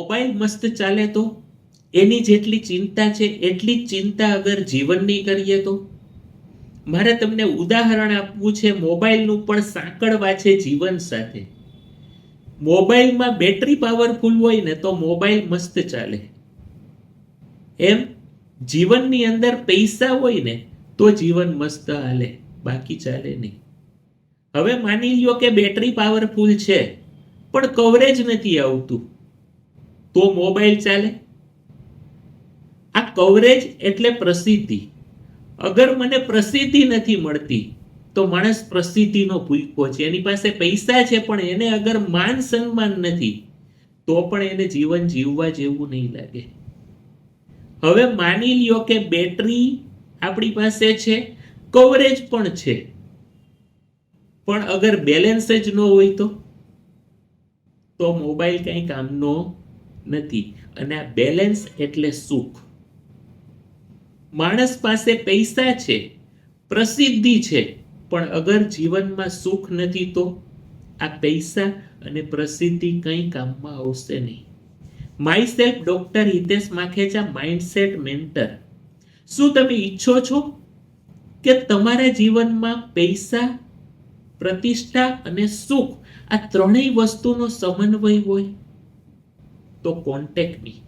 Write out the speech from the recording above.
Mobile મસ્ત ચાલે તો એની જેટલી ચિંતા છે એટલી જ ચિંતા અગર જીવનની કરીએ તો? મારે તમને ઉદાહરણ આપવું છે મોબાઈલનું, પણ સાંકળવા છે જીવન સાથે. મોબાઈલમાં બેટરી પાવરફુલ હોય ને તો મોબાઈલ મસ્ત ચાલે. એમ જીવનની અંદર પૈસા હોય ને તો જીવન મસ્ત હાલે, બાકી ચાલે નહીં. હવે માની લ્યો કે બેટરી પાવરફુલ છે પણ કવરેજ નથી આવતું, તો મોબાઈલ ચાલે? આ કવરેજ એટલે પ્રસિદ્ધિ. અગર મને પ્રસિદ્ધિ નથી મળતી તો માણસ પ્રસિદ્ધિનો ભૂખ્યો છે. એની પાસે પૈસા છે પણ એને અગર માન સન્માન નથી તો પણ એને જીવન જીવવા જેવું નહીં લાગે. હવે માની લ્યો કે બેટરી આપણી પાસે છે, કવરેજ પણ છે, પણ અગર બેલેન્સ જ ન હોય તો મોબાઈલ કંઈ કામનો નથી. અને આ બેલેન્સ એટલે સુખ. માણસ પાસે પૈસા છે, પ્રસિદ્ધિ છે, પણ અગર જીવનમાં સુખ નથી તો આ પૈસા અને પ્રસિદ્ધિ કંઈ કામમાં આવશે નહીં. Myself doctor Hitesh Makhecha, mindset mentor. શું તમે ઈચ્છો છો કે તમારા જીવનમાં પૈસા, પ્રતિષ્ઠા અને સુખ આ ત્રણેય વસ્તુનો સમન્વય હોય? તો કોન્ટેક્ટ મી.